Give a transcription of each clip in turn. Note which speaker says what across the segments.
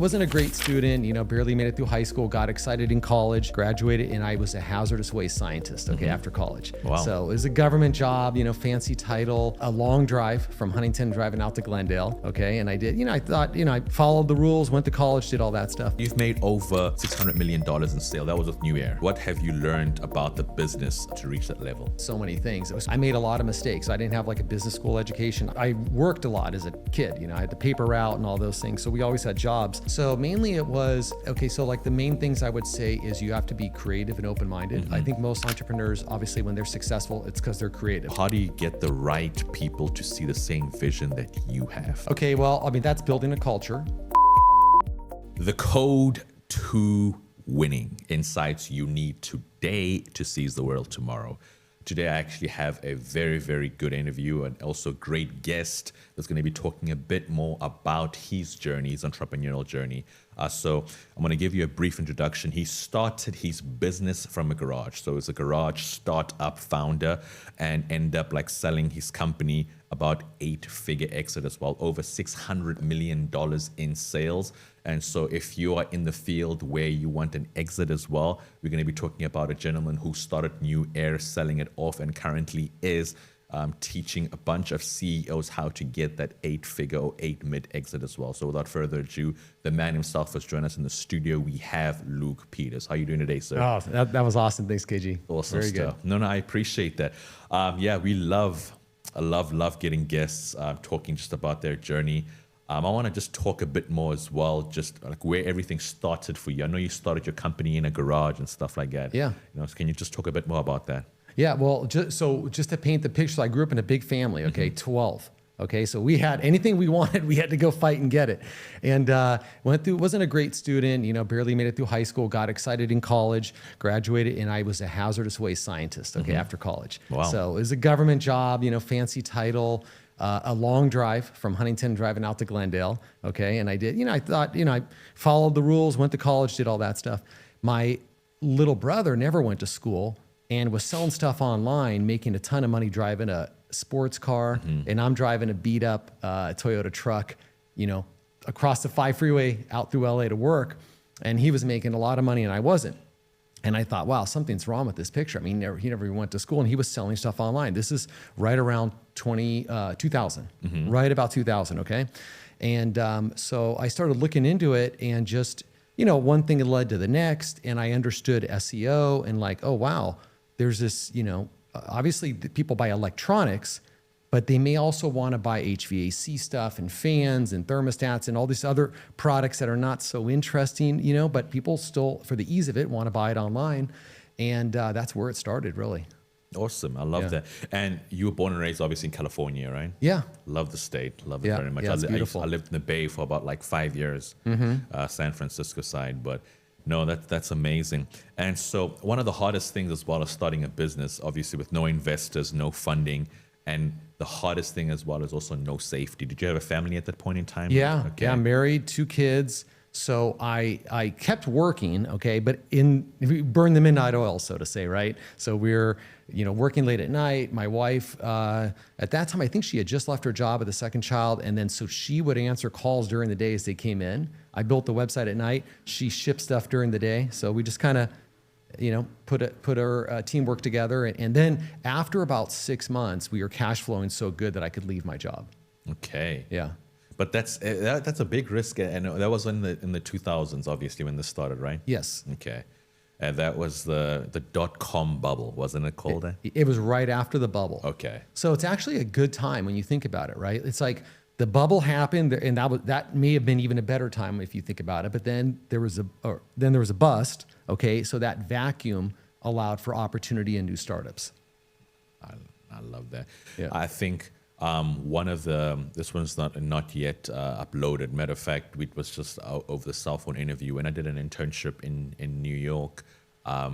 Speaker 1: Wasn't a great student, barely made it through high school, got excited in college, graduated, and I was a hazardous waste scientist, after college.
Speaker 2: Wow.
Speaker 1: So it was a government job, fancy title, a long drive from Huntington driving out to Glendale, and I did, I thought, I followed the rules, went to college, did all that stuff.
Speaker 2: You've made over $600 million in sales. That was with NewAir. What have you learned about the business to reach that level?
Speaker 1: So many things. I made a lot of mistakes. I didn't have like a business school education. I worked a lot as a kid, I had the paper route and all those things. So we always had jobs. So mainly it was, so like the main things I would say is you have to be creative and open-minded. I think most entrepreneurs, obviously when they're successful, it's because they're creative.
Speaker 2: How do you get the right people to see the same vision that you have?
Speaker 1: Okay, well, that's building a culture.
Speaker 2: The code to winning, insights you need today to seize the world tomorrow. Today, I actually have a very, very good interview and also great guest that's going to be talking a bit more about his journey, his entrepreneurial journey. So I'm going to give you a brief introduction. He started his business from a garage. So he's a garage startup founder and ended up like selling his company about 8-figure exit as well, over $600 million in sales. And so if you are in the field where you want an exit as well, we're going to be talking about a gentleman who started NewAir, selling it off, and currently is teaching a bunch of CEOs how to get that 8-figure or 8-mid exit as well. So without further ado, the man himself has joined us in the studio. We have Luke Peters. How are you doing today, sir?
Speaker 1: Oh, that was awesome. Thanks, KG.
Speaker 2: Awesome
Speaker 1: Very
Speaker 2: stuff.
Speaker 1: good.
Speaker 2: No, I appreciate that. We love getting guests talking just about their journey. I want to just talk a bit more as well, just like where everything started for you. I know you started your company in a garage and stuff like that.
Speaker 1: Yeah.
Speaker 2: So can you just talk a bit more about that?
Speaker 1: Yeah, well, just to paint the picture, so I grew up in a big family, 12. So we had anything we wanted, we had to go fight and get it. And wasn't a great student, barely made it through high school, got excited in college, graduated, and I was a hazardous waste scientist, after college.
Speaker 2: Wow.
Speaker 1: So it was a government job, fancy title, a long drive from Huntington driving out to Glendale, and I did, I thought, I followed the rules, went to college, did all that stuff. My little brother never went to school and was selling stuff online, making a ton of money driving a sports car, and I'm driving a beat up Toyota truck, across the 5 freeway out through LA to work, and he was making a lot of money and I wasn't. And I thought, wow, something's wrong with this picture. He never even went to school, and he was selling stuff online. This is right around 2000, right about 2000, And so I started looking into it, and just, one thing led to the next, and I understood SEO and like, oh, wow, there's this, obviously people buy electronics, but they may also want to buy HVAC stuff and fans and thermostats and all these other products that are not so interesting, but people still, for the ease of it, want to buy it online. And that's where it started, really.
Speaker 2: Awesome. I love that. And you were born and raised obviously in California, right?
Speaker 1: Yeah.
Speaker 2: Love the state. Love it very much.
Speaker 1: Yeah, it's beautiful.
Speaker 2: I lived in the Bay for about like 5 years, San Francisco side, but no, that's amazing. And so one of the hardest things as well as starting a business, obviously with no investors, no funding, and the hardest thing as well is also no safety. Did you have a family at that point in time?
Speaker 1: Yeah. Yeah. I'm married, 2 kids. So I kept working, but we burned the midnight oil, so to say, right? So we're, working late at night. My wife, at that time, I think she had just left her job at the second child. And then so she would answer calls during the day as they came in. I built the website at night. She shipped stuff during the day. So we just kind of, put our teamwork together. And then after about 6 months, we were cash flowing so good that I could leave my job.
Speaker 2: Okay.
Speaker 1: Yeah.
Speaker 2: But that's a big risk, and that was in the 2000s, obviously, when this started, right?
Speaker 1: Yes.
Speaker 2: Okay, and that was the .com bubble, wasn't it called?
Speaker 1: It was right after the bubble.
Speaker 2: Okay.
Speaker 1: So it's actually a good time when you think about it, right? It's like the bubble happened, and that may have been even a better time if you think about it. But then there was a bust. So that vacuum allowed for opportunity and new startups.
Speaker 2: I love that.
Speaker 1: Yeah.
Speaker 2: I think. This one's not yet uploaded. Matter of fact, it was just over the cell phone interview. When I did an internship in New York,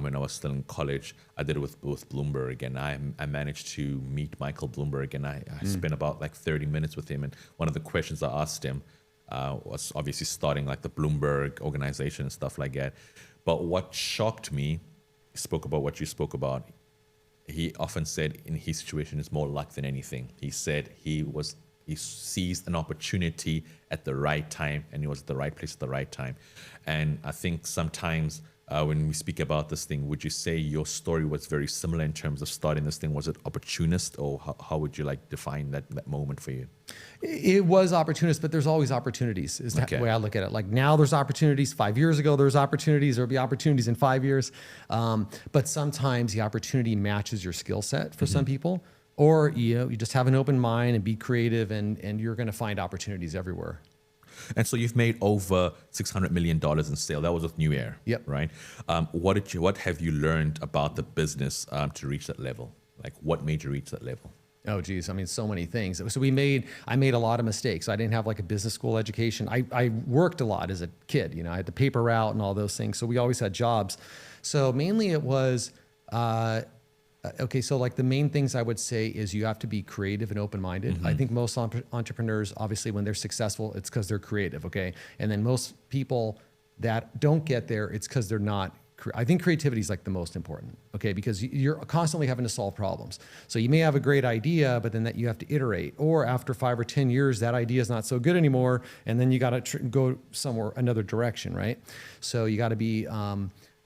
Speaker 2: when I was still in college, I did it with Bloomberg, and I managed to meet Michael Bloomberg, and I spent about like 30 minutes with him. And one of the questions I asked him was obviously starting like the Bloomberg organization and stuff like that. But what shocked me, spoke about what you spoke about. He often said in his situation it's more luck than anything. He said he was he seized an opportunity at the right time, and he was at the right place at the right time. And I think sometimes when we speak about this thing, would you say your story was very similar in terms of starting this thing? Was it opportunist, or how would you like define that moment for you?
Speaker 1: It was opportunist, but there's always opportunities is the way I look at it. Like now there's opportunities. 5 years ago, there's opportunities. There'll be opportunities in 5 years. But sometimes the opportunity matches your skill set for some people, or you just have an open mind and be creative, and you're going to find opportunities everywhere.
Speaker 2: And so you've made over $600 million in sale. That was with NewAir.
Speaker 1: Yep.
Speaker 2: Right. What have you learned about the business to reach that level? Like, what made you reach that level?
Speaker 1: Oh, geez. I mean, so many things. So I made a lot of mistakes. I didn't have like a business school education. I worked a lot as a kid. I had the paper route and all those things. So we always had jobs. So mainly it was, okay, so like the main things I would say is you have to be creative and open-minded. I think most entrepreneurs, obviously, when they're successful, it's because they're creative, okay? And then most people that don't get there, it's because they're not. I think creativity is like the most important, okay? Because you're constantly having to solve problems. So you may have a great idea, but then that you have to iterate. Or after 5 or 10 years, that idea is not so good anymore, and then you got to go somewhere, another direction, right? So you got to be...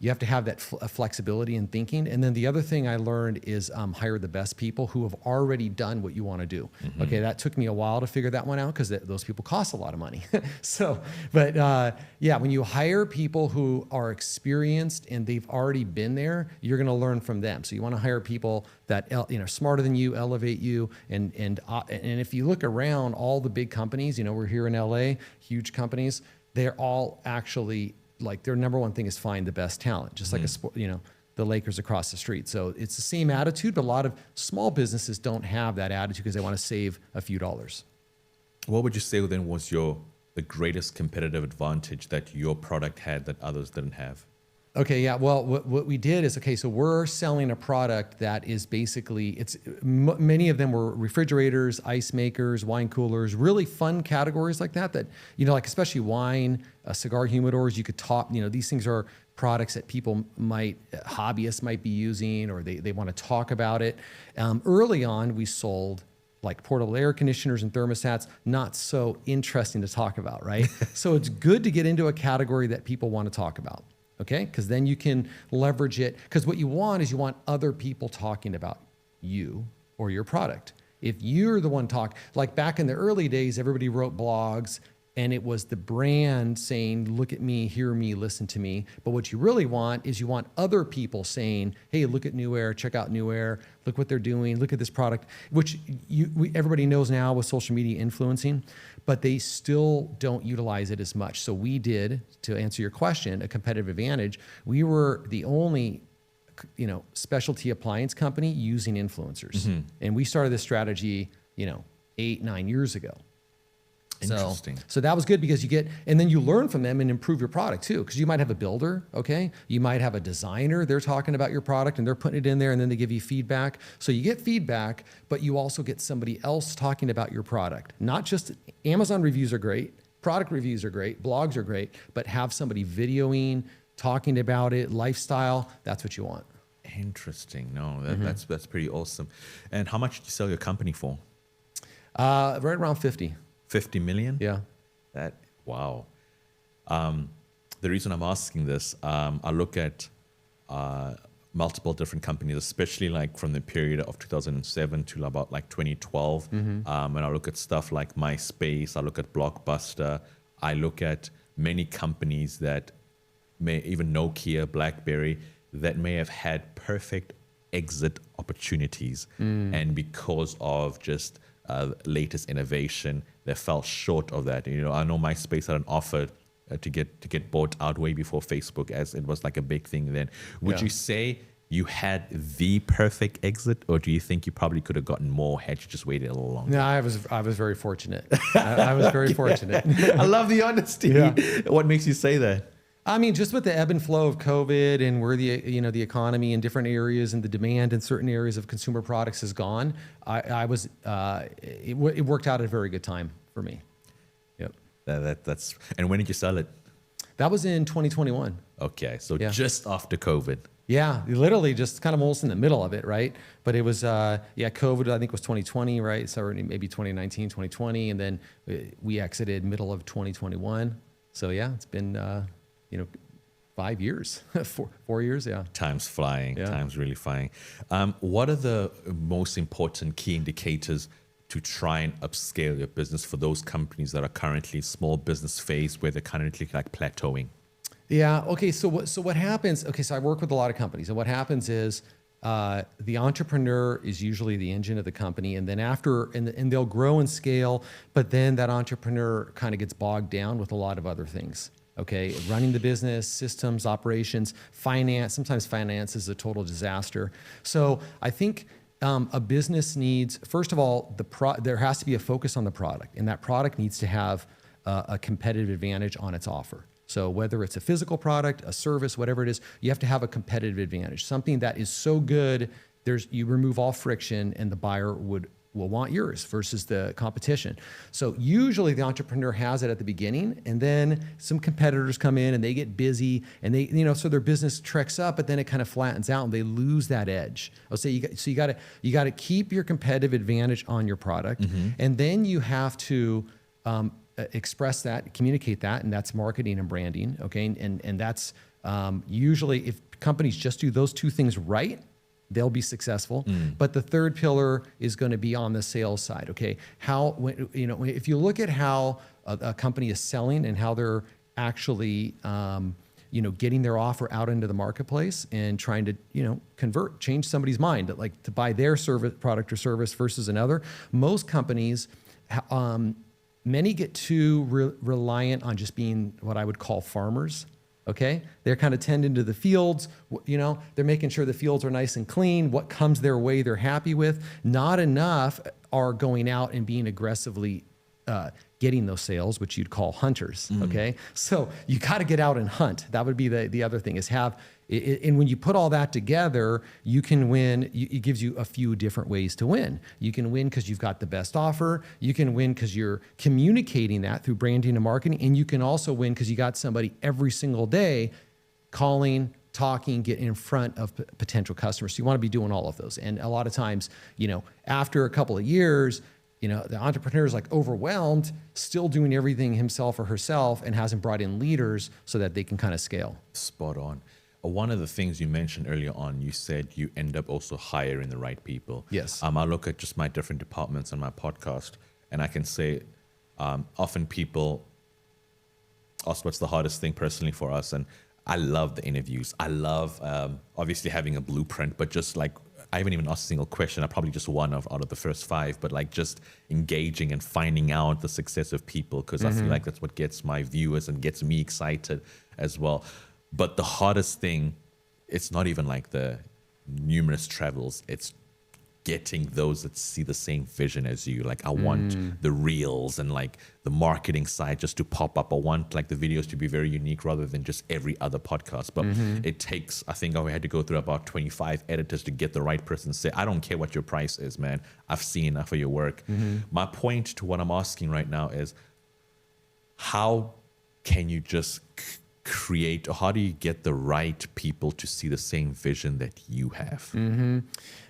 Speaker 1: you have to have that flexibility in thinking. And then the other thing I learned is hire the best people who have already done what you want to do. Okay, that took me a while to figure that one out because those people cost a lot of money. Yeah, when you hire people who are experienced and they've already been there, you're going to learn from them. So you want to hire people that smarter than you, elevate you, and if you look around, all the big companies, we're here in LA, huge companies, they're all actually. Like their number one thing is find the best talent, just like the Lakers across the street. So it's the same attitude, but a lot of small businesses don't have that attitude because they want to save a few dollars.
Speaker 2: What would you say then was the greatest competitive advantage that your product had that others didn't have?
Speaker 1: Okay, yeah. Well, what we did is, so we're selling a product that is basically, many of them were refrigerators, ice makers, wine coolers, really fun categories like that, like especially wine, cigar humidors, you could talk, these things are products that people hobbyists might be using, or they want to talk about it. Early on, we sold like portable air conditioners and thermostats, not so interesting to talk about, right? So it's good to get into a category that people want to talk about. Okay, because then you can leverage it. Because what you want is other people talking about you or your product. If you're the one like back in the early days, everybody wrote blogs and it was the brand saying, look at me, hear me, listen to me. But what you really want is other people saying, hey, look at NewAir, check out NewAir, look what they're doing, look at this product, which everybody knows now with social media influencing, but they still don't utilize it as much. So we did, to answer your question, a competitive advantage. We were the only specialty appliance company using influencers. And we started this strategy, 8-9 years ago.
Speaker 2: Interesting.
Speaker 1: So that was good because and then you learn from them and improve your product too. Because you might have a builder, okay? You might have a designer, they're talking about your product and they're putting it in there and then they give you feedback. So you get feedback, but you also get somebody else talking about your product. Not just Amazon reviews are great, product reviews are great, blogs are great, but have somebody videoing, talking about it, lifestyle, that's what you want.
Speaker 2: Interesting. No, that's pretty awesome. And how much did you sell your company for?
Speaker 1: Right around 50.
Speaker 2: 50 million?
Speaker 1: Yeah.
Speaker 2: Wow. The reason I'm asking this, I look at multiple different companies, especially like from the period of 2007 to about like 2012. And I look at stuff like MySpace, I look at Blockbuster, I look at many companies that even Nokia, BlackBerry, that may have had perfect exit opportunities. And because of just latest innovation, they fell short of that. I know MySpace had an offer to get bought out way before Facebook, as it was like a big thing then. Would you say you had the perfect exit, or do you think you probably could have gotten more had you just waited a little longer?
Speaker 1: No, I was very fortunate. I was very fortunate.
Speaker 2: I love the honesty. Yeah. What makes you say that?
Speaker 1: I mean, just with the ebb and flow of COVID and where the economy in different areas and the demand in certain areas of consumer products has gone, it worked out at a very good time for me. Yep.
Speaker 2: And when did you sell it?
Speaker 1: That was in 2021.
Speaker 2: Okay, so
Speaker 1: Yeah.
Speaker 2: just after COVID.
Speaker 1: Yeah, literally just kind of almost in the middle of it, right? But it was, COVID, I think was 2020, right? So maybe 2019, 2020, and then we exited middle of 2021. So yeah, it's been, 5 years, 4 years, yeah.
Speaker 2: Time's flying.
Speaker 1: Yeah.
Speaker 2: Time's really flying. What are the most important key indicators to try and upscale your business for those companies that are currently small business phase where they're currently like plateauing?
Speaker 1: Yeah. Okay. So what happens? Okay. So I work with a lot of companies, and what happens is the entrepreneur is usually the engine of the company, and then and they'll grow and scale, but then that entrepreneur kind of gets bogged down with a lot of other things. Okay, running the business, systems, operations, finance. Sometimes finance is a total disaster. So I think a business needs, first of all, there has to be a focus on the product, and that product needs to have a competitive advantage on its offer. So whether it's a physical product, a service, whatever it is, you have to have a competitive advantage. Something that is so good, you remove all friction, and the buyer will want yours versus the competition. So usually the entrepreneur has it at the beginning, and then some competitors come in and they get busy, and so their business treks up, but then it kind of flattens out and they lose that edge. I'll say you got to keep your competitive advantage on your product, and then you have to express that, communicate that, and that's marketing and branding. Okay, and that's usually, if companies just do those two things right, they'll be successful. But the third pillar is going to be on the sales side. Okay, if you look at how a company is selling and how they're actually getting their offer out into the marketplace and trying to change somebody's mind, like to buy their product or service versus another. Most companies, many get too reliant on just being what I would call farmers. Okay, they're kind of tending to the fields. They're making sure the fields are nice and clean. What comes their way, they're happy with. Not enough are going out and being aggressively getting those sales, which you'd call hunters. Okay, so you got to get out and hunt. That would be the other thing, is and when you put all that together, you can win. It gives you a few different ways to win. You can win because you've got the best offer. You can win because you're communicating that through branding and marketing. And you can also win because you got somebody every single day calling, talking, get in front of potential customers. So you want to be doing all of those. And a lot of times, after a couple of years, the entrepreneur is like overwhelmed, still doing everything himself or herself, and hasn't brought in leaders so that they can kind of scale.
Speaker 2: Spot on. One of the things you mentioned earlier on, you said you end up also hiring the right people.
Speaker 1: Yes.
Speaker 2: I look at just my different departments on my podcast, and I can say often people ask what's the hardest thing personally for us. And I love the interviews. I love obviously having a blueprint, but just like, I haven't even asked a single question. I probably just one out of the first 5, but like just engaging and finding out the success of people, because I feel like that's what gets my viewers and gets me excited as well. But the hardest thing, it's not even like the numerous travels. It's getting those that see the same vision as you. Like I want the reels and like the marketing side just to pop up. I want like the videos to be very unique rather than just every other podcast. But it takes, I think I had to go through about 25 editors to get the right person to say, I don't care what your price is, man. I've seen enough of your work. My point to what I'm asking right now is, how can you just create, or how do you get the right people to see the same vision that you have?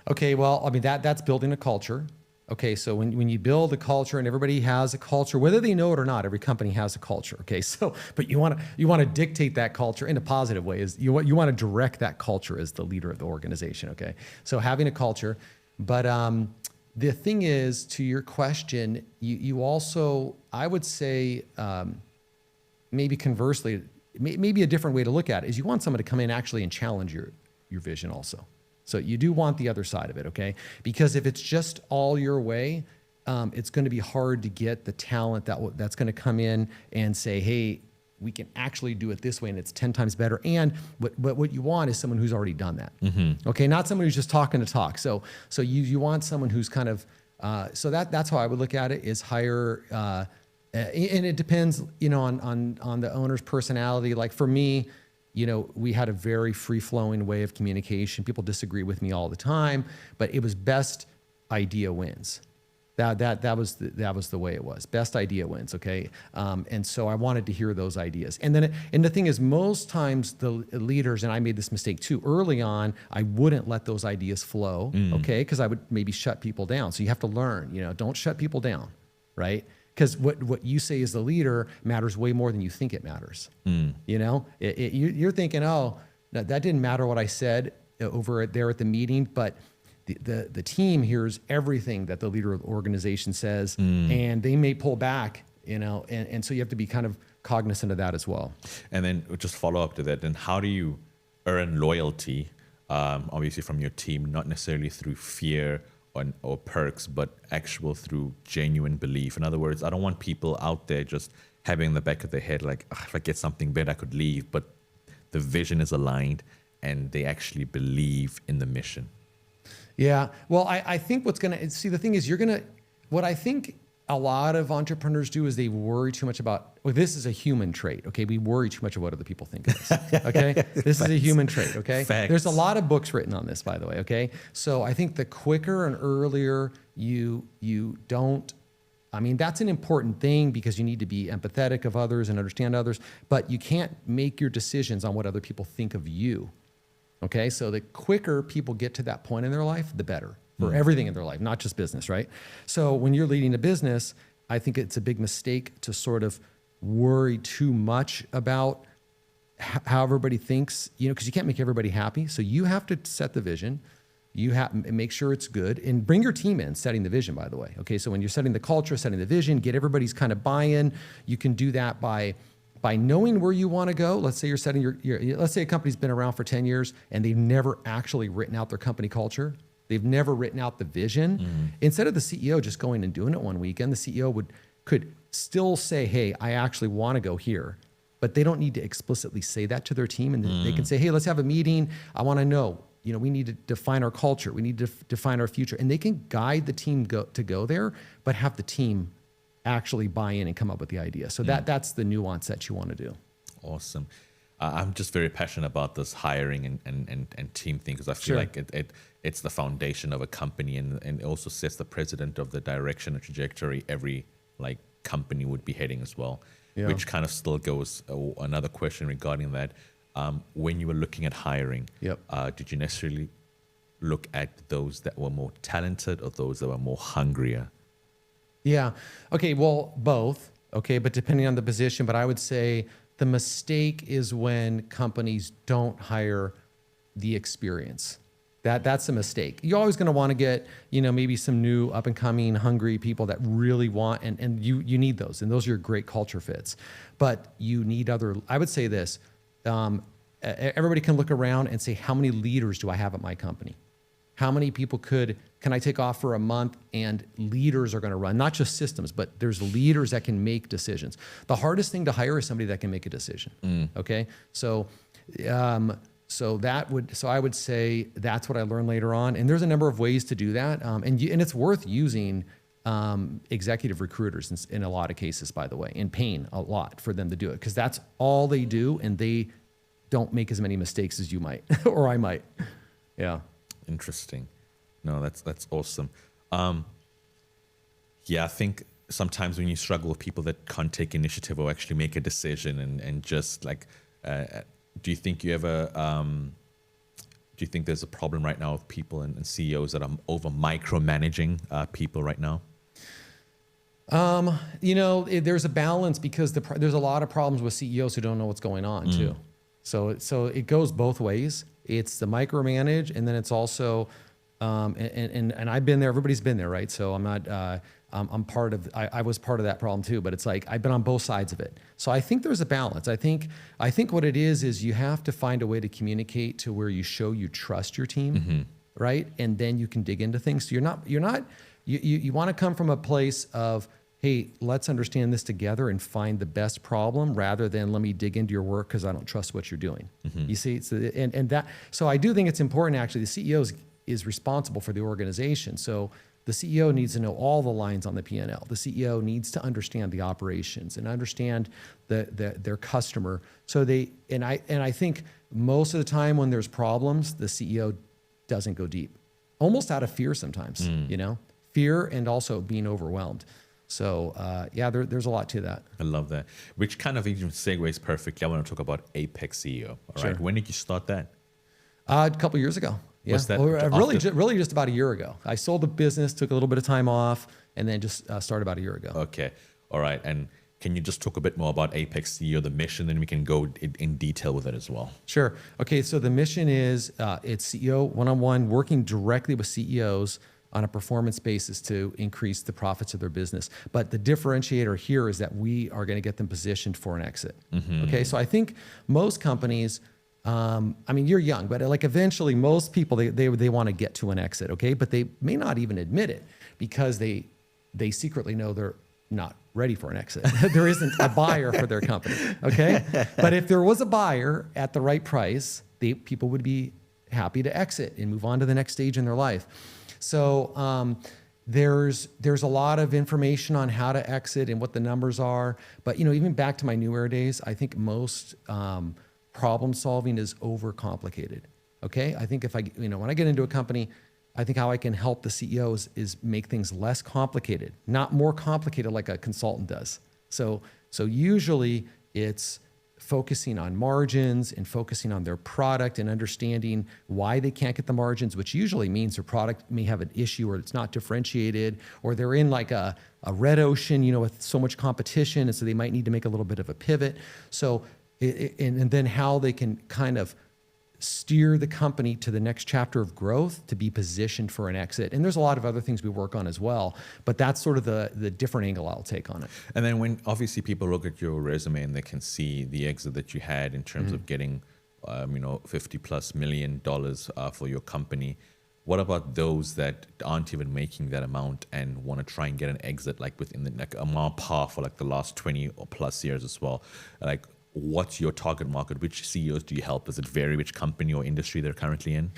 Speaker 1: Okay, well, I mean, that's building a culture. Okay, so when you build a culture, and everybody has a culture, whether they know it or not, every company has a culture. Okay, so but you want to dictate that culture in a positive way. Is you want to direct that culture as the leader of the organization. Okay, so having a culture, but the thing is, to your question, you also, I would say, maybe conversely, maybe a different way to look at it is you want someone to come in actually and challenge your vision also. So you do want the other side of it, okay? Because if it's just all your way, it's going to be hard to get the talent that's going to come in and say, hey, we can actually do it this way, and it's 10 times better. And what you want is someone who's already done that, okay? Not someone who's just talking to talk. So you want someone who's kind of, so that's how I would look at it, is hire, and it depends, on the owner's personality. Like for me, we had a very free-flowing way of communication. People disagree with me all the time, but it was best idea wins. That was the way it was. Best idea wins, okay? And so I wanted to hear those ideas. And the thing is, most times the leaders, and I made this mistake too, early on, I wouldn't let those ideas flow, okay? Because I would maybe shut people down. So you have to learn, don't shut people down, right? Because what you say as the leader matters way more than you think it matters. You're thinking, oh, that didn't matter what I said over there at the meeting, but the team hears everything that the leader of the organization says, and they may pull back, and so you have to be kind of cognizant of that as well.
Speaker 2: And then just follow up to that, then how do you earn loyalty, obviously from your team, not necessarily through fear or perks, but actual through genuine belief? In other words, I don't want people out there just having in the back of their head, like, if I get something better, I could leave, but the vision is aligned and they actually believe in the mission.
Speaker 1: Yeah. Well, I think the thing is, what I think a lot of entrepreneurs do is they worry too much about, this is a human trait, okay? We worry too much about what other people think of us, okay? This is a human trait, okay?
Speaker 2: Facts.
Speaker 1: There's a lot of books written on this, by the way, okay? So I think the quicker and earlier you don't, that's an important thing because you need to be empathetic of others and understand others, but you can't make your decisions on what other people think of you. Okay, so the quicker people get to that point in their life, the better for everything in their life, not just business, right? So when you're leading a business, I think it's a big mistake to sort of worry too much about how everybody thinks, because you can't make everybody happy. So you have to set the vision. You have make sure it's good, and bring your team in setting the vision, by the way. Okay, so when you're setting the culture, setting the vision, get everybody's kind of buy-in. You can do that by knowing where you want to go. Let's say you're setting let's say a company's been around for 10 years and they've never actually written out their company culture. They've never written out the vision. Instead of the CEO just going and doing it one weekend, the CEO could still say, hey, I actually want to go here, but they don't need to explicitly say that to their team. And they can say, hey, let's have a meeting. I want to know, we need to define our culture. We need to define our future. And they can guide the team to go there, but have the team actually buy in and come up with the idea. So that's the nuance that you want to do.
Speaker 2: Awesome. I'm just very passionate about this hiring and team thing, because I feel like it's the foundation of a company, and it also sets the precedent of the direction and trajectory every company would be heading as well. Yeah. Which kind of still goes another question regarding that. When you were looking at hiring, did you necessarily look at those that were more talented or those that were more hungrier?
Speaker 1: Yeah. Okay. Well, both. Okay. But depending on the position, but I would say the mistake is when companies don't hire the experience. That's a mistake. You're always going to want to get, maybe some new up and coming hungry people that really want, and you need those, and those are your great culture fits. But you need I would say this, everybody can look around and say, how many leaders do I have at my company? How many people can I take off for a month, and leaders are going to run, not just systems, but there's leaders that can make decisions. The hardest thing to hire is somebody that can make a decision. Okay. So I would say that's what I learned later on. And there's a number of ways to do that. And it's worth using executive recruiters in a lot of cases, by the way, and paying a lot for them to do it, because that's all they do, and they don't make as many mistakes as you might, or I might. Yeah.
Speaker 2: Interesting. No, that's awesome. I think sometimes when you struggle with people that can't take initiative or actually make a decision and just do you think there's a problem right now with people and CEOs that are over micromanaging people right now?
Speaker 1: There's a balance, because there's a lot of problems with CEOs who don't know what's going on too. So it goes both ways. It's the micromanage, and then it's also, and I've been there. Everybody's been there, right? So I'm not. I was part of that problem too. But it's like I've been on both sides of it. So I think there's a balance. I think what it is you have to find a way to communicate to where you show you trust your team, right? And then you can dig into things. So you want to come from a place of, hey, let's understand this together and find the best problem, rather than let me dig into your work because I don't trust what you're doing. You see, so I do think it's important, actually. The CEO is responsible for the organization. So the CEO needs to know all the lines on the P&L. The CEO needs to understand the operations and understand their customer. So I think most of the time when there's problems, the CEO doesn't go deep, almost out of fear sometimes, fear and also being overwhelmed. So there's a lot to that.
Speaker 2: I love that. Which kind of even segues perfectly. I want to talk about Apex CEO. All right.
Speaker 1: Sure.
Speaker 2: When did you start that?
Speaker 1: A couple years ago. Yeah.
Speaker 2: Was that
Speaker 1: Really just about a year ago. I sold the business, took a little bit of time off, and then just started about a year ago.
Speaker 2: Okay. All right. And can you just talk a bit more about Apex CEO, the mission, and we can go in detail with it as well?
Speaker 1: Sure. Okay. So the mission is it's CEO one-on-one, working directly with CEOs on a performance basis to increase the profits of their business. But the differentiator here is that we are going to get them positioned for an exit. Okay. So I think most companies, I mean, you're young, but like eventually most people, they want to get to an exit. Okay. But they may not even admit it because they secretly know they're not ready for an exit. There isn't a buyer for their company. Okay. But if there was a buyer at the right price, people would be happy to exit and move on to the next stage in their life. So there's a lot of information on how to exit and what the numbers are. But even back to my NewAir days, I think most problem solving is overcomplicated. Okay, I think if when I get into a company, I think how I can help the CEOs is make things less complicated, not more complicated like a consultant does. So usually it's focusing on margins and focusing on their product and understanding why they can't get the margins, which usually means their product may have an issue or it's not differentiated, or they're in like a red ocean, with so much competition. And so they might need to make a little bit of a pivot. So, and then how they can kind of steer the company to the next chapter of growth to be positioned for an exit. And there's a lot of other things we work on as well, but that's sort of the different angle I'll take on it.
Speaker 2: And then when obviously people look at your resume and they can see the exit that you had in terms of getting, $50+ million for your company. What about those that aren't even making that amount and want to try and get an exit like within a more par for like the last 20 or plus years as well? Like, what's your target market? Which CEOs do you help? Does it vary which company or industry they're currently in?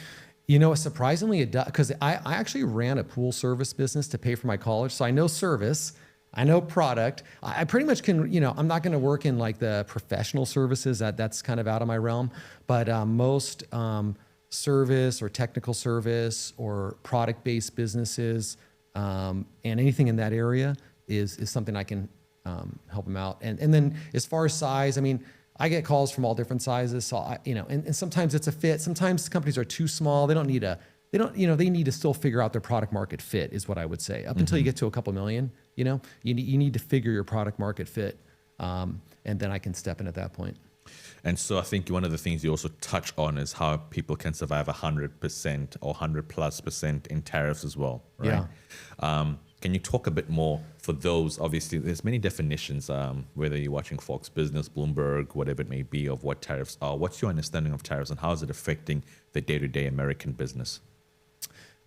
Speaker 1: Surprisingly, it does, because I actually ran a pool service business to pay for my college. So I know service, I know product. I pretty much can, I'm not going to work in like the professional services. That's kind of out of my realm. But most service or technical service or product-based businesses and anything in that area is something I can help them out. And then as far as size, I mean, I get calls from all different sizes. So and sometimes it's a fit. Sometimes companies are too small. They need to still figure out their product market fit is what I would say. Up until you get to a couple million, you need to figure your product market fit. And then I can step in at that point.
Speaker 2: And so I think one of the things you also touch on is how people can survive 100% or 100+% in tariffs as well, right? Yeah. Can you talk a bit more for those? Obviously, there's many definitions, whether you're watching Fox Business, Bloomberg, whatever it may be, of what tariffs are. What's your understanding of tariffs and how is it affecting the day-to-day American business?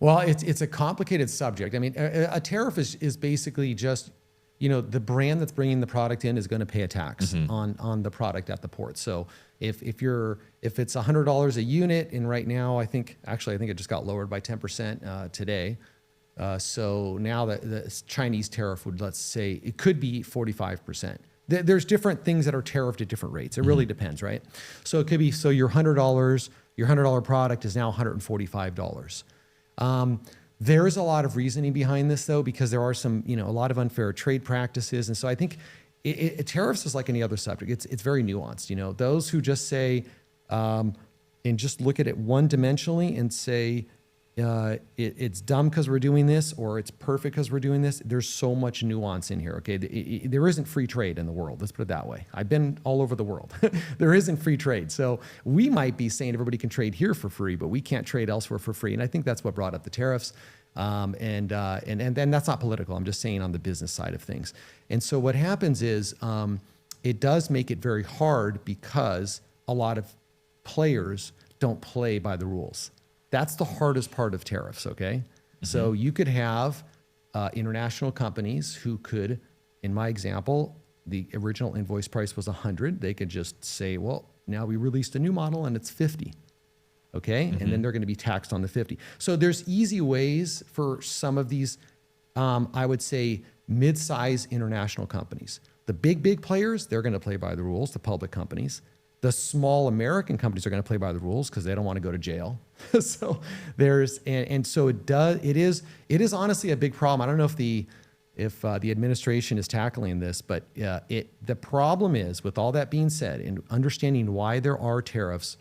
Speaker 1: Well, it's a complicated subject. I mean, a tariff is basically just, the brand that's bringing the product in is going to pay a tax on the product at the port. So if it's $100 a unit, and right now I think it just got lowered by 10% today. So now the Chinese tariff would, let's say, it could be 45%. There's different things that are tariffed at different rates. It really depends, right? So it could be, your $100 product is now $145. There's a lot of reasoning behind this though, because there are some, a lot of unfair trade practices. And so I think tariffs is like any other subject. It's very nuanced. Those who just say, and just look at it one dimensionally and say, it's dumb because we're doing this, or it's perfect because we're doing this. There's so much nuance in here. Okay, there isn't free trade in the world. Let's put it that way. I've been all over the world. There isn't free trade. So we might be saying everybody can trade here for free, but we can't trade elsewhere for free. And I think that's what brought up the tariffs. And that's not political. I'm just saying on the business side of things. And so what happens is it does make it very hard because a lot of players don't play by the rules. That's the hardest part of tariffs, okay? So you could have international companies who could, in my example, the original invoice price was 100. They could just say, well, now we released a new model and it's 50, okay? And then they're gonna be taxed on the 50. So there's easy ways for some of these, I would say, mid-size international companies. The big players, they're gonna play by the rules, the public companies. The small American companies are going to play by the rules because they don't want to go to jail. So there's, and so it is honestly a big problem. I don't know if the administration is tackling this, but the problem is, with all that being said, and understanding why there are tariffs,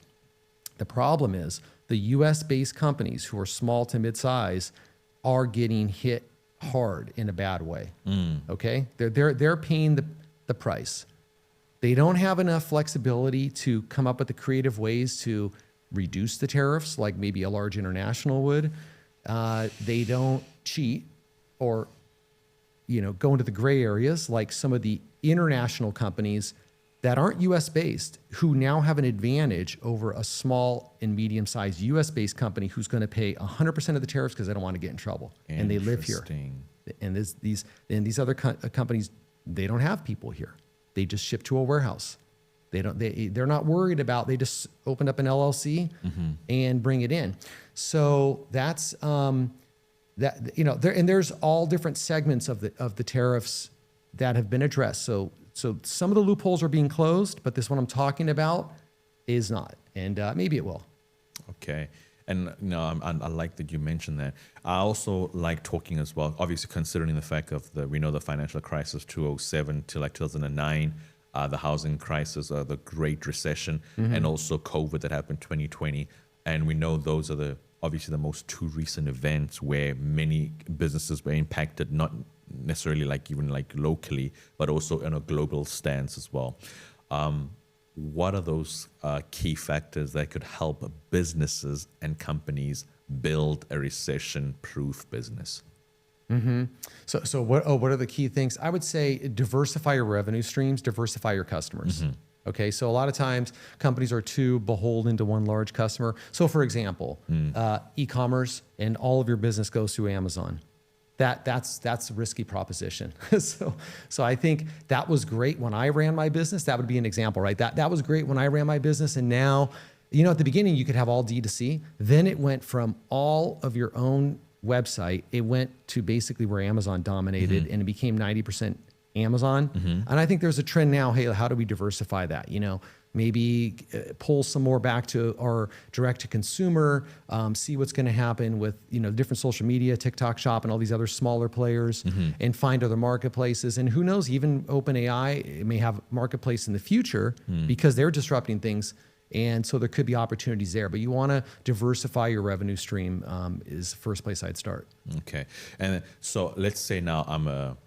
Speaker 1: the problem is the U.S.-based companies who are small to mid-size are getting hit hard in a bad way. Okay, they're paying the price. They don't have enough flexibility to come up with the creative ways to reduce the tariffs like maybe a large international would. They don't cheat or go into the gray areas like some of the international companies that aren't U.S. based, who now have an advantage over a small and medium-sized U.S. based company who's going to pay 100% of the tariffs because they don't want to get in trouble, and they live here. And these other companies, they don't have people here. They just ship to a warehouse. They're not worried about. They just open up an LLC and bring it in. So that's there's all different segments of the tariffs that have been addressed. So some of the loopholes are being closed, but this one I'm talking about is not, and maybe it will.
Speaker 2: Okay. And I like that you mentioned that. I also like talking as well, obviously considering the fact of we know the financial crisis 2007 to like 2009, the housing crisis, the Great Recession, and also COVID that happened 2020. And we know those are obviously the most two recent events where many businesses were impacted, not necessarily even locally, but also in a global stance as well. What are those key factors that could help businesses and companies build a recession-proof business?
Speaker 1: So what are the key things? I would say diversify your revenue streams, diversify your customers. Okay, so a lot of times companies are too beholden to one large customer. So for example, e-commerce, and all of your business goes through Amazon. That's a risky proposition. So I think that was great when I ran my business. That would be an example, right? That was great when I ran my business, and now, at the beginning you could have all D2C. Then it went from all of your own website. It went to basically where Amazon dominated, and it became 90% Amazon. And I think there's a trend now. Hey, how do we diversify that? Maybe pull some more back to our direct to consumer, see what's going to happen with, different social media, TikTok Shop and all these other smaller players, and find other marketplaces. And who knows, even OpenAI may have marketplace in the future because they're disrupting things. And so there could be opportunities there, but you want to diversify your revenue stream is the first place I'd start. Okay.
Speaker 2: And so let's say now I'm a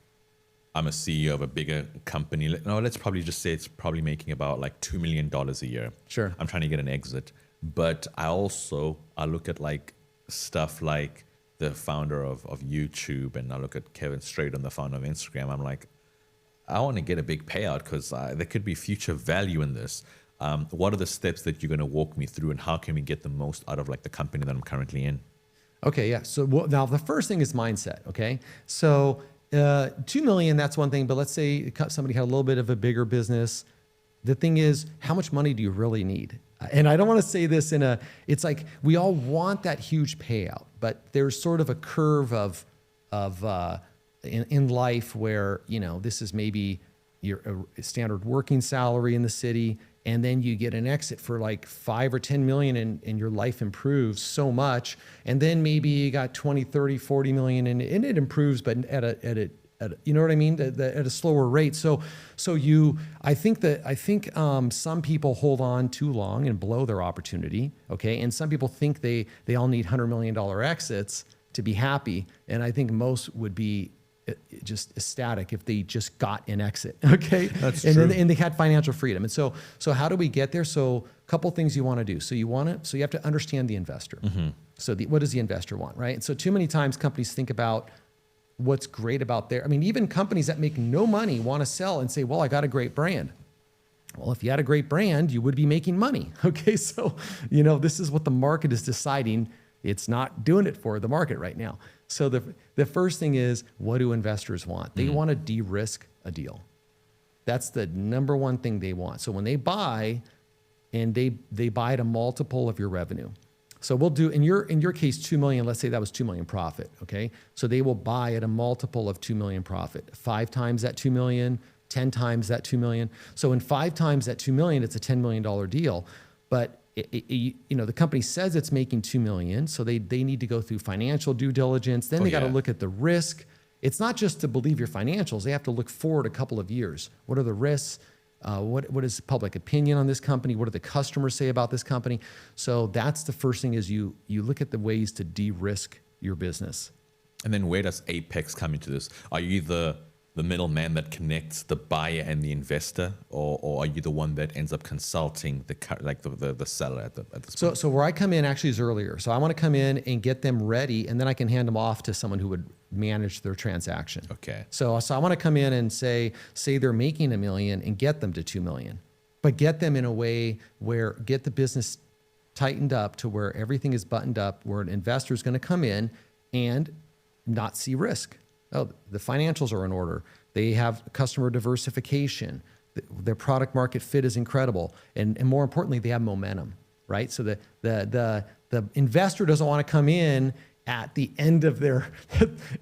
Speaker 2: CEO of a bigger company. No, let's probably just say it's probably making about like $2 million a year.
Speaker 1: Sure.
Speaker 2: I'm trying to get an exit. But I look at stuff like the founder of YouTube, and I look at Kevin Straton, the founder of Instagram. I'm like, I want to get a big payout because there could be future value in this. What are the steps that you're going to walk me through, and how can we get the most out of the company that I'm currently in?
Speaker 1: Okay, yeah. So now the first thing is mindset, okay? So 2 million, that's one thing, but let's say somebody had a little bit of a bigger business. The thing is, how much money do you really need? And I don't want to say this it's like we all want that huge payout, but there's sort of a curve in life where, this is maybe your standard working salary in the city, and then you get an exit for like 5 or 10 million, and your life improves so much. And then maybe you got 20, 30, 40 million, and it improves, but at a you know what I mean? At a slower rate. I think some people hold on too long and blow their opportunity. Okay. And some people think they all need $100 million exits to be happy. And I think most would be just ecstatic if they just got an exit. Okay.
Speaker 2: That's true.
Speaker 1: And they had financial freedom. And so how do we get there? So a couple things you want to do. So you have to understand the investor. So what does the investor want? Right. And so too many times companies think about what's great about even companies that make no money want to sell and say, well, I got a great brand. Well, if you had a great brand, you would be making money. Okay. So, this is what the market is deciding. It's not doing it for the market right now. So the first thing is, what do investors want? They want to de-risk a deal. That's the number one thing they want. So when they buy, and they buy at a multiple of your revenue. So we'll do, in your case, 2 million, let's say that was 2 million profit, okay? So they will buy at a multiple of 2 million profit. 5 times that 2 million, 10 times that 2 million. So in 5 times that 2 million, it's a $10 million deal. But the company says it's making 2 million. So they need to go through financial due diligence. Then they got to look at the risk. It's not just to believe your financials. They have to look forward a couple of years. What are the risks? What is public opinion on this company? What do the customers say about this company? So that's the first thing is you look at the ways to de-risk your business.
Speaker 2: And then where does Apex come into this? Are you the middleman that connects the buyer and the investor, or are you the one that ends up consulting the seller at this point?
Speaker 1: So where I come in actually is earlier. So I want to come in and get them ready, and then I can hand them off to someone who would manage their transaction.
Speaker 2: Okay.
Speaker 1: So I want to come in and say they're making $1 million and get them to 2 million, but get them in a way where get the business tightened up to where everything is buttoned up, where an investor is going to come in and not see risk. Oh, the financials are in order. They have customer diversification. Their product market fit is incredible. And more importantly, they have momentum, right? So the investor doesn't want to come in at the end of their,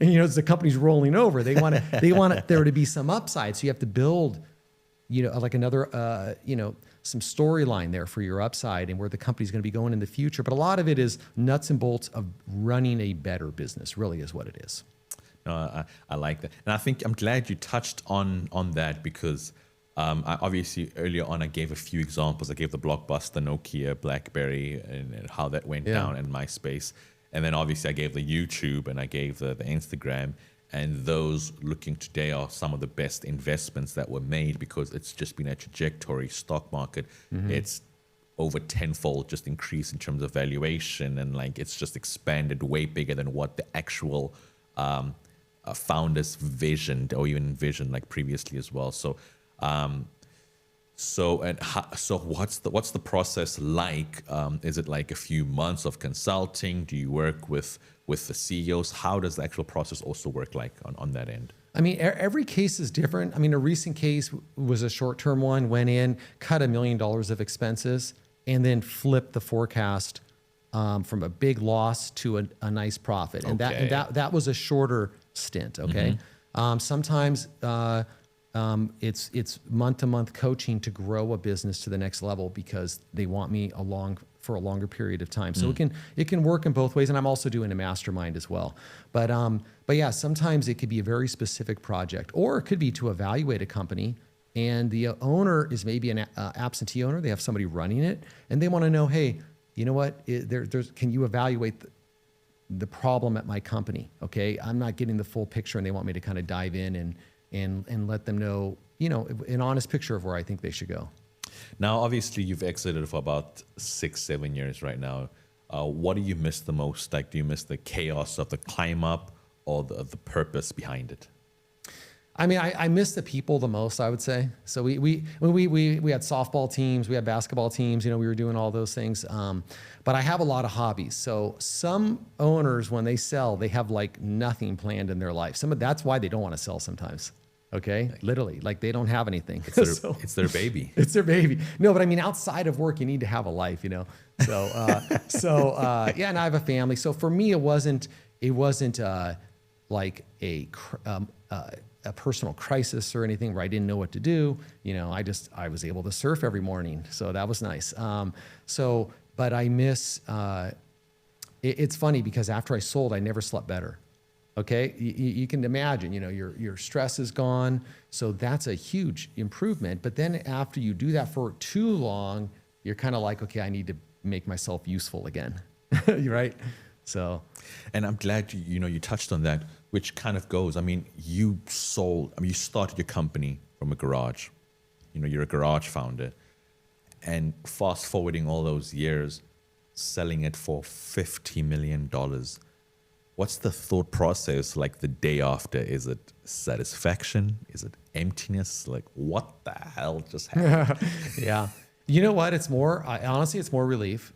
Speaker 1: as the company's rolling over. They want there to be some upside. So you have to build, like another, some storyline there for your upside and where the company's going to be going in the future. But a lot of it is nuts and bolts of running a better business, really is what it is.
Speaker 2: No, I like that. And I'm glad you touched on that because I obviously earlier on I gave a few examples. I gave the Blockbuster, Nokia, BlackBerry, and how that went down, and MySpace. And then obviously I gave the YouTube and I gave the Instagram. And those looking today are some of the best investments that were made because it's just been a trajectory. Stock market, it's over tenfold just increase in terms of valuation, and it's just expanded way bigger than what the actual founders visioned or even envisioned previously as well. So what's the process like? Is it like a few months of consulting? Do you work with the CEOs? How does the actual process also work on that end?
Speaker 1: I mean, every case is different. I mean, a recent case was a short-term one, went in, cut $1 million of expenses, and then flipped the forecast from a big loss to a nice profit. And that was a shorter stint, okay? Sometimes it's month-to-month coaching to grow a business to the next level because they want me for a longer period of time. So it can work in both ways, and I'm also doing a mastermind as well. But yeah, sometimes it could be a very specific project, or it could be to evaluate a company, and the owner is maybe an absentee owner. They have somebody running it, and they want to know, hey, you know what? Can you evaluate the problem at my company? Okay, I'm not getting the full picture, and they want me to kind of dive in and let them know, an honest picture of where I think they should go.
Speaker 2: Now, obviously, you've exited for about 6-7 years right now. What do you miss the most? Do you miss the chaos of the climb up or the purpose behind it?
Speaker 1: I mean, I miss the people the most, I would say. So we had softball teams, we had basketball teams, we were doing all those things. But I have a lot of hobbies. So some owners, when they sell, they have nothing planned in their life. That's why they don't want to sell sometimes. Okay, literally, they don't have anything.
Speaker 2: It's their baby.
Speaker 1: It's their baby. No, but I mean, outside of work, you need to have a life, So, yeah, and I have a family. So for me, it wasn't like a personal crisis or anything where I didn't know what to do. I was able to surf every morning, so that was nice. But I miss. It's funny because after I sold, I never slept better. Okay, you can imagine, your stress is gone. So that's a huge improvement. But then after you do that for too long, you're kind of like, okay, I need to make myself useful again. Right? So.
Speaker 2: And I'm glad you touched on that, which kind of goes, you started your company from a garage. You're a garage founder. And fast forwarding all those years, selling it for $50 million. What's the thought process the day after? Is it satisfaction? Is it emptiness? What the hell just happened?
Speaker 1: Yeah. You know what? Honestly, it's more relief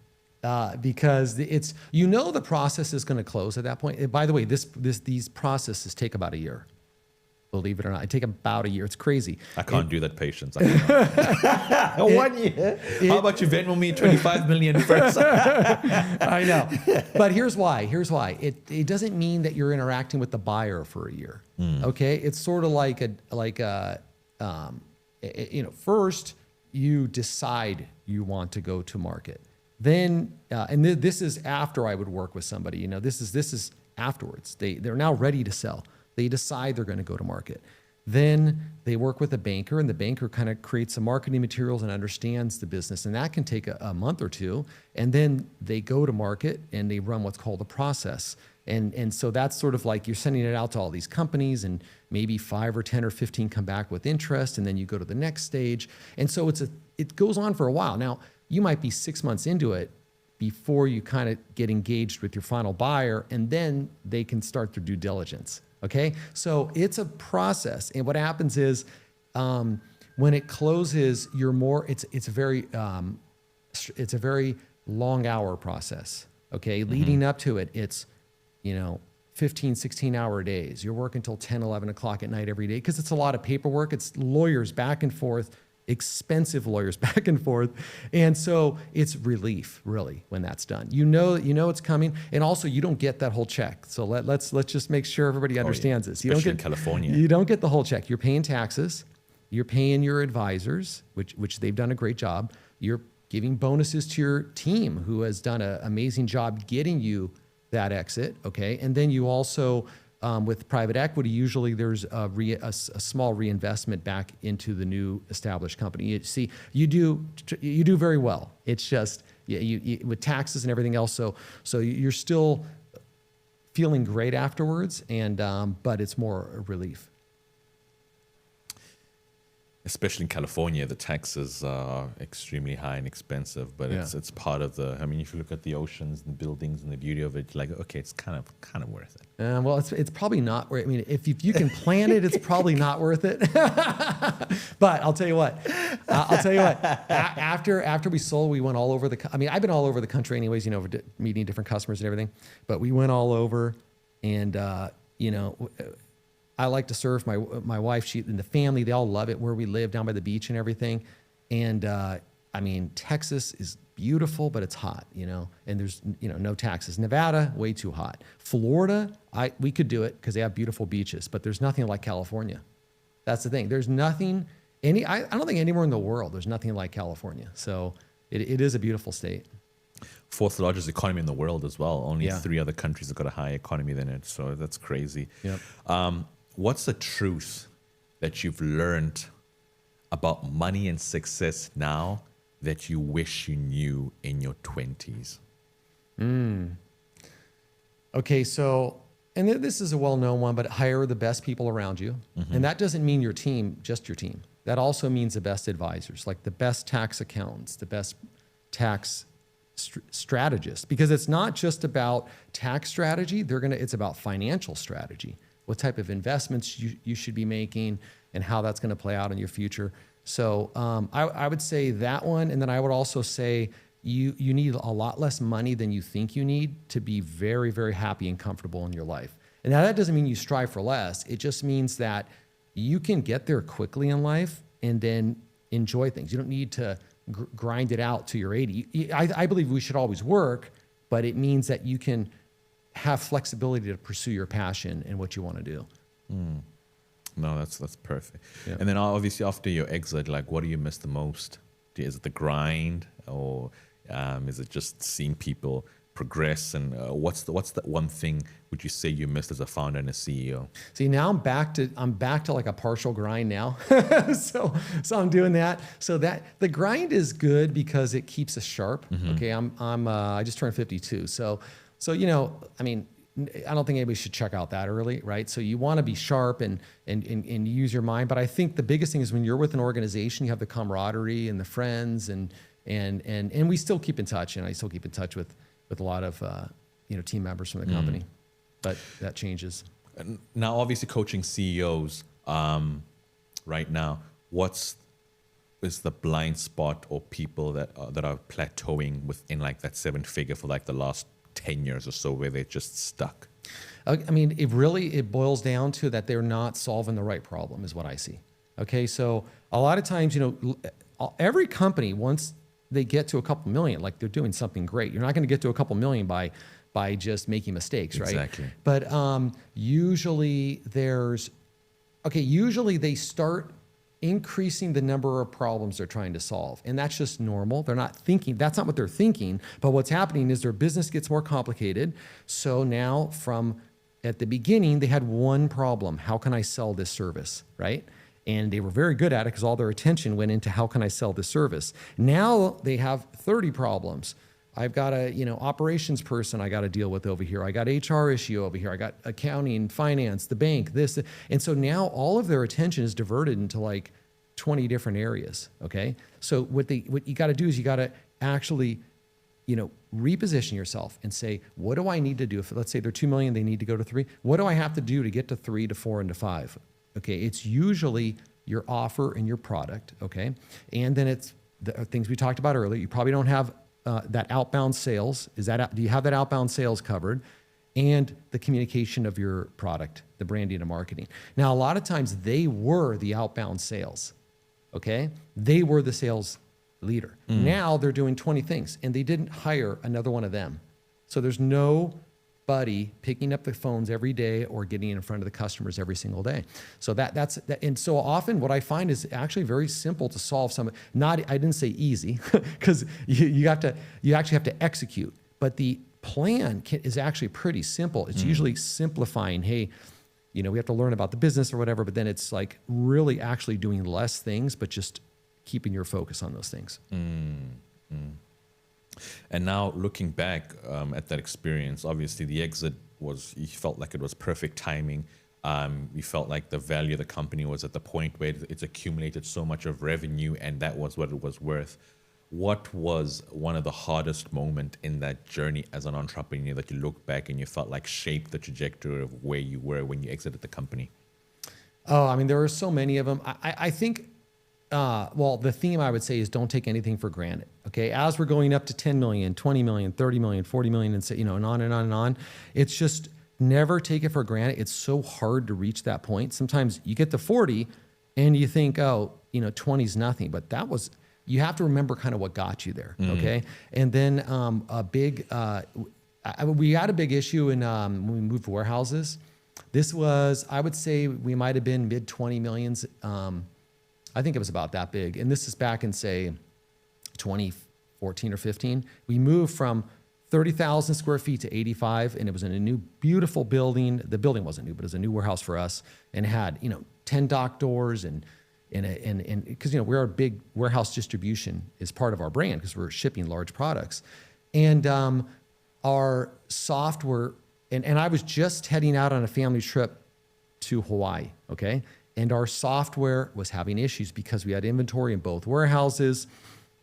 Speaker 1: because the process is going to close at that point. By the way, these processes take about a year. Believe it or not, it take about a year. It's crazy.
Speaker 2: I can't do that patience. 1 year. How about you Venmo me 25 million first?
Speaker 1: I know, but here's why. It doesn't mean that you're interacting with the buyer for a year. Okay, it's sort of like first you decide you want to go to market. Then, this is after I would work with somebody. This is afterwards. They're now ready to sell. They decide they're going to go to market. Then they work with a banker, and the banker kind of creates some marketing materials and understands the business, and that can take a month or two. And then they go to market and they run what's called a process. And so that's sort of like you're sending it out to all these companies, and maybe 5 or 10 or 15 come back with interest, and then you go to the next stage. And so it goes on for a while. Now, you might be 6 months into it before you kind of get engaged with your final buyer, and then they can start their due diligence. Okay, so it's a process, and what happens is when it closes, it's a very long hour process. Okay, leading up to it, it's 15, 16-hour days. You're working until 10, 11 o'clock at night every day because it's a lot of paperwork. It's lawyers back and forth, expensive lawyers back and forth. And so it's relief, really, when that's done. You know it's coming. And also, you don't get that whole check. So let's just make sure everybody understands this.
Speaker 2: Especially in California.
Speaker 1: You don't get the whole check. You're paying taxes. You're paying your advisors, which they've done a great job. You're giving bonuses to your team, who has done an amazing job getting you that exit, okay? And then you also, with private equity, usually there's a small reinvestment back into the new established company. You do very well. It's just you with taxes and everything else. So you're still feeling great afterwards, but it's more a relief.
Speaker 2: Especially in California, the taxes are extremely high and expensive, but it's part of the. I mean, if you look at the oceans and the buildings and the beauty of it, like, okay, it's kind of worth it.
Speaker 1: Well, it's probably not. I mean, if you can plan it, it's probably not worth it. But I'll tell you what. After we sold, we went all over the. I mean, I've been all over the country, anyways. Meeting different customers and everything. But we went all over, and I like to surf. My wife, she and the family, they all love it where we live down by the beach and everything. And I mean, Texas is beautiful, but it's hot, and there's no taxes. Nevada, way too hot. Florida, we could do it because they have beautiful beaches, but there's nothing like California. That's the thing. There's nothing I don't think anywhere in the world there's nothing like California. So it is a beautiful state.
Speaker 2: Fourth largest economy in the world as well. Only 3 other countries have got a higher economy than it. So that's crazy.
Speaker 1: Yep.
Speaker 2: What's the truth that you've learned about money and success now that you wish you knew in your 20s?
Speaker 1: Okay, so, and this is a well-known one, but hire the best people around you. Mm-hmm. And that doesn't mean your team, just your team. That also means the best advisors, like the best tax accountants, the best tax strategists, because it's not just about tax strategy. It's about financial strategy. What type of investments you should be making and how that's going to play out in your future. So I would say that one. And then I would also say you need a lot less money than you think you need to be very, very happy and comfortable in your life. And now that doesn't mean you strive for less. It just means that you can get there quickly in life and then enjoy things. You don't need to grind it out to your 80. I believe we should always work, but it means that you can have flexibility to pursue your passion and what you want to do.
Speaker 2: No, that's perfect.
Speaker 1: Yeah.
Speaker 2: And then obviously after your exit, like, what do you miss the most? Is it the grind, or is it just seeing people progress? And what's the one thing would you say you missed as a founder and a CEO?
Speaker 1: See, now I'm back to like a partial grind now. so I'm doing that. So that the grind is good because it keeps us sharp. Mm-hmm. Okay, I just turned 52. So I mean, I don't think anybody should check out that early, right? So you want to be sharp and use your mind. But I think the biggest thing is when you're with an organization, you have the camaraderie and the friends and we still keep in touch. And I still keep in touch with a lot of team members from the company. But that changes.
Speaker 2: Now, obviously, coaching CEOs right now, is the blind spot or people that are plateauing within like that 7-figure for like the last 10 years or so, where they're just stuck?
Speaker 1: I mean, it boils down to that they're not solving the right problem is what I see. Okay, so a lot of times, every company, once they get to a couple million, like they're doing something great. You're not going to get to a couple million by just making mistakes, right?
Speaker 2: Exactly.
Speaker 1: But usually they start increasing the number of problems they're trying to solve. And that's just normal. They're not thinking, that's not what they're thinking. But what's happening is their business gets more complicated. So now from at the beginning, they had one problem. How can I sell this service, right? And they were very good at it because all their attention went into how can I sell this service. Now they have 30 problems. I've got a, operations person I got to deal with over here. I got HR issue over here. I got accounting, finance, the bank, this. And so now all of their attention is diverted into like 20 different areas, okay? So what you got to do is you got to actually, reposition yourself and say, what do I need to do? If let's say they're 2 million, they need to go to 3. What do I have to do to get to 3 to 4 and to 5? Okay, it's usually your offer and your product, okay? And then it's the things we talked about earlier. You probably don't have that outbound sales. Do you have that outbound sales covered? And the communication of your product, the branding and marketing. Now, a lot of times they were the outbound sales, okay? They were the sales leader. Now they're doing 20 things and they didn't hire another one of them. So there's nobody picking up the phones every day or getting in front of the customers every single day. So that's and so often what I find is actually very simple to solve some, I didn't say easy, because you actually have to execute, but the plan is actually pretty simple. It's usually simplifying, hey, we have to learn about the business or whatever, but then it's like really actually doing less things, but just keeping your focus on those things.
Speaker 2: And now looking back at that experience, obviously the exit you felt like it was perfect timing. You felt like the value of the company was at the point where it's accumulated so much of revenue and that was what it was worth. What was one of the hardest moments in that journey as an entrepreneur that you look back and you felt like shaped the trajectory of where you were when you exited the company?
Speaker 1: Oh, I mean, there are so many of them. I think, the theme I would say is don't take anything for granted. Okay. As we're going up to 10 million, 20 million, 30 million, 40 million, and and on and on and on, it's just never take it for granted. It's so hard to reach that point. Sometimes you get to 40 and you think, 20 is nothing, but you have to remember kind of what got you there. Okay. And then, we had a big issue when we moved warehouses. This was, I would say we might've been mid 20 millions. I think it was about that big. And this is back in, say, 2014 or 15. We moved from 30,000 square feet to 85, and it was in a new, beautiful building. The building wasn't new, but it was a new warehouse for us, and it had, 10 dock doors, and because, we're a big warehouse distribution is part of our brand because we're shipping large products. And our software, and I was just heading out on a family trip to Hawaii, okay? And our software was having issues because we had inventory in both warehouses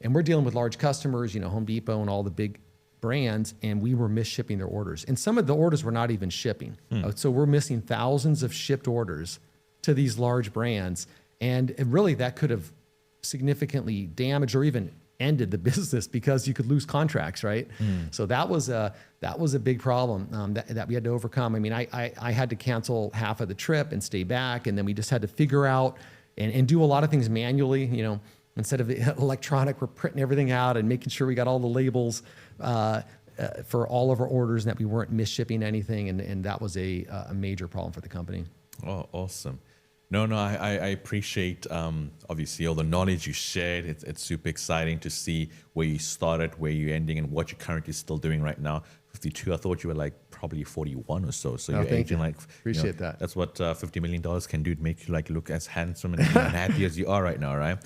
Speaker 1: and we're dealing with large customers, Home Depot and all the big brands, and we were misshipping their orders. And some of the orders were not even shipping. So we're missing thousands of shipped orders to these large brands. And really that could have significantly damaged or even ended the business because you could lose contracts, right? So that was a big problem that we had to overcome. I mean, I had to cancel half of the trip and stay back, and then we just had to figure out and do a lot of things manually. Instead of electronic, we're printing everything out and making sure we got all the labels for all of our orders and that we weren't misshipping anything, and that was a major problem for the company.
Speaker 2: Oh, awesome. No, I appreciate, obviously, all the knowledge you shared. It's super exciting to see where you started, where you're ending, and what you're currently still doing right now. 52, I thought you were like probably 41 or so. So you're aging like...
Speaker 1: Appreciate that.
Speaker 2: That's what $50 million can do to make you like look as handsome and happy as you are right now, right?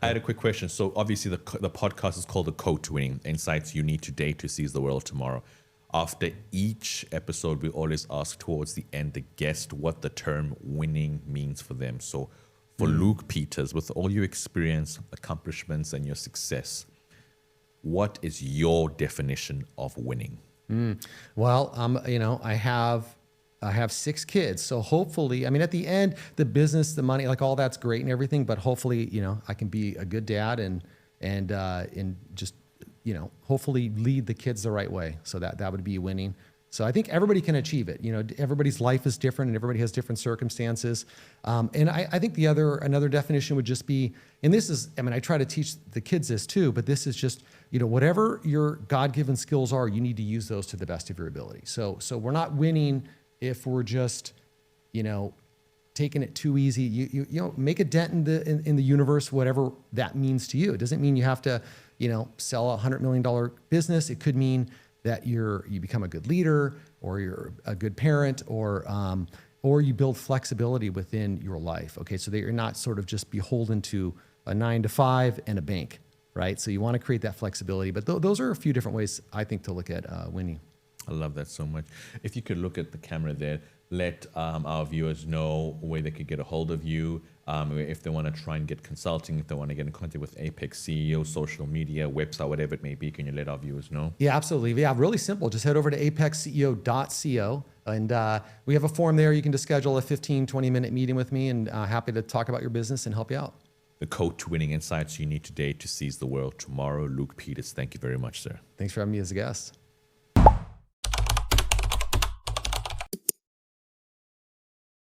Speaker 2: I had a quick question. So obviously the podcast is called The Code to Winning, Insights You Need Today to Seize the World Tomorrow. After each episode, we always ask towards the end the guest what the term winning means for them. So for Luke Peters, with all your experience, accomplishments, and your success, what is your definition of winning?
Speaker 1: Well, I have 6 kids. So hopefully, I mean, at the end, the business, the money, like all that's great and everything, but hopefully, I can be a good dad and just, hopefully lead the kids the right way. So that would be winning. So I think everybody can achieve it. Everybody's life is different and everybody has different circumstances. And I think another definition would just be, and this is, I try to teach the kids this too, but this is just, whatever your God-given skills are, you need to use those to the best of your ability. So we're not winning if we're just, taking it too easy. You know, make a dent in the universe, whatever that means to you. It doesn't mean you have to, you know, sell $100 million business. It could mean that you become a good leader, or you're a good parent, or you build flexibility within your life. Okay, so that you're not sort of just beholden to a 9 to 5 and a bank, right? So you want to create that flexibility. But those are a few different ways, I think, to look at winning.
Speaker 2: I love that so much. If you could look at the camera there, let our viewers know where they could get a hold of you, if they want to try and get consulting, if they want to get in contact with Apex CEO, social media, website, whatever it may be. Can you let our viewers know?
Speaker 1: Yeah, absolutely. Yeah, really simple. Just head over to apexceo.co, and we have a form there. You can just schedule a 15, 20-minute meeting with me, and happy to talk about your business and help you out.
Speaker 2: The code to winning insights you need today to seize the world tomorrow. Luke Peters, thank you very much, sir.
Speaker 1: Thanks for having me as a guest.